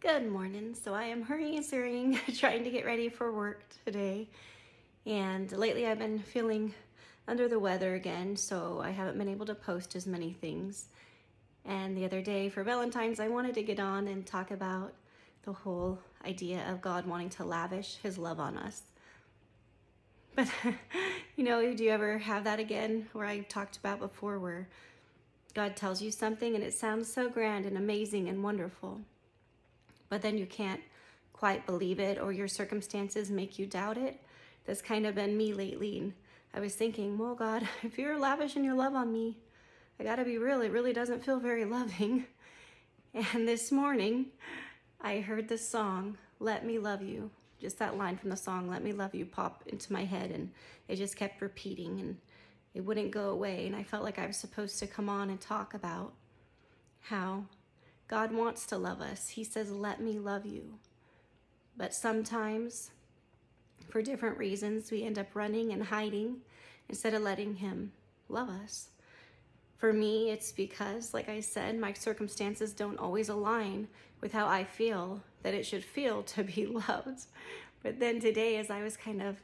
Good morning. So I am hurrying and scurrying, trying to get ready for work today. And lately I've been feeling under the weather again, so I haven't been able to post as many things. And the other day for Valentine's, I wanted to get on and talk about the whole idea of God wanting to lavish his love on us. But, do you ever have that again where I talked about before where God tells you something and it sounds so grand and amazing and wonderful, but then you can't quite believe it or your circumstances make you doubt it? That's kind of been me lately. And I was thinking, well, God, if you're lavishing your love on me, I gotta be real, it really doesn't feel very loving. And this morning, I heard the song, Let Me Love You. Just that line from the song, Let Me Love You, pop into my head, and it just kept repeating and it wouldn't go away. And I felt like I was supposed to come on and talk about how God wants to love us. He says, let me love you. But sometimes, for different reasons, we end up running and hiding instead of letting him love us. For me, it's because, like I said, my circumstances don't always align with how I feel that it should feel to be loved. But then today, as I was kind of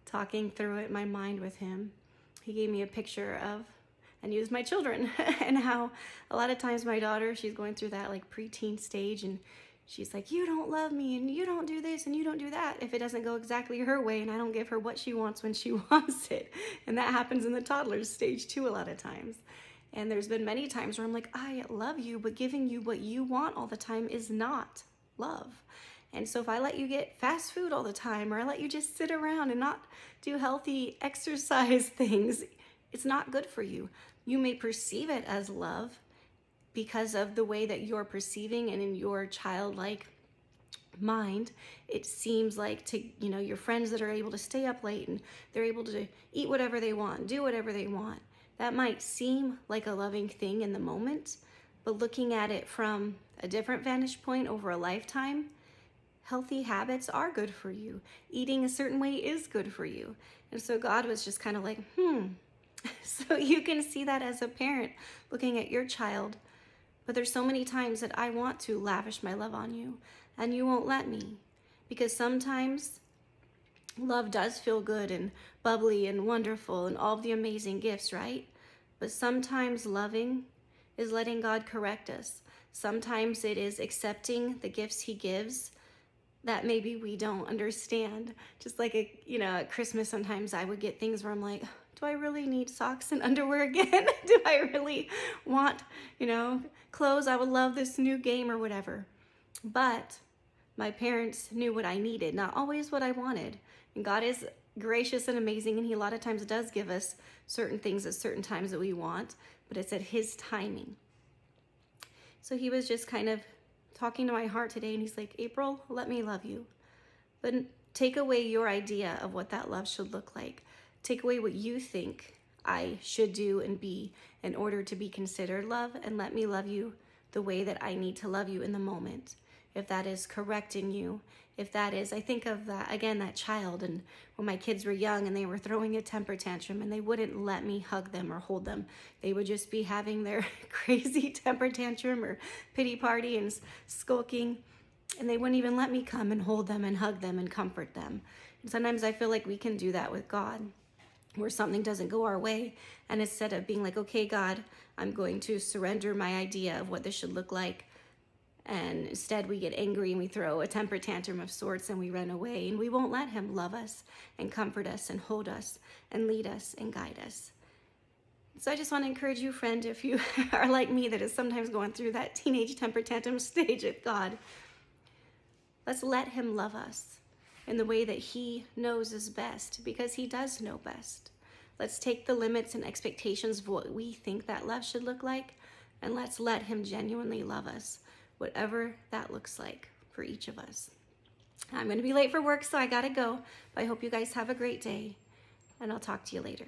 talking through it in my mind with him, he gave me a picture of, and use my children, and how a lot of times my daughter, she's going through that like preteen stage, and she's like, you don't love me, and you don't do this, and you don't do that, if it doesn't go exactly her way, and I don't give her what she wants when she wants it. And that happens in the toddler stage too a lot of times. And there's been many times where I'm like, I love you, but giving you what you want all the time is not love. And so if I let you get fast food all the time, or I let you just sit around and not do healthy exercise things, it's not good for you. You may perceive it as love because of the way that you're perceiving, and in your childlike mind, it seems like to, your friends that are able to stay up late and they're able to eat whatever they want, do whatever they want. That might seem like a loving thing in the moment, but looking at it from a different vantage point over a lifetime, healthy habits are good for you. Eating a certain way is good for you. And so God was just kind of like, So you can see that as a parent looking at your child. But there's so many times that I want to lavish my love on you, and you won't let me. Because sometimes love does feel good and bubbly and wonderful and all of the amazing gifts, right? But sometimes loving is letting God correct us. Sometimes it is accepting the gifts he gives that maybe we don't understand. Just like at Christmas, sometimes I would get things where I'm like, do I really need socks and underwear again? Do I really want, clothes? I would love this new game or whatever. But my parents knew what I needed, not always what I wanted. And God is gracious and amazing, and he a lot of times does give us certain things at certain times that we want, but it's at his timing. So he was just kind of talking to my heart today, and he's like, April, let me love you. But take away your idea of what that love should look like. Take away what you think I should do and be in order to be considered love, and let me love you the way that I need to love you in the moment. If that is correcting you, if that is, I think of that, again, that child, and when my kids were young and they were throwing a temper tantrum and they wouldn't let me hug them or hold them. They would just be having their crazy temper tantrum or pity party and skulking, and they wouldn't even let me come and hold them and hug them and comfort them. And sometimes I feel like we can do that with God, where something doesn't go our way, and instead of being like, okay, God, I'm going to surrender my idea of what this should look like, and instead we get angry and we throw a temper tantrum of sorts and we run away, and we won't let him love us and comfort us and hold us and lead us and guide us. So I just want to encourage you, friend, if you are like me, that is sometimes going through that teenage temper tantrum stage with God, let's let him love us in the way that he knows is best, because he does know best. Let's take the limits and expectations of what we think that love should look like, and let's let him genuinely love us, whatever that looks like for each of us. I'm going to be late for work, so I gotta go. But I hope you guys have a great day, and I'll talk to you later.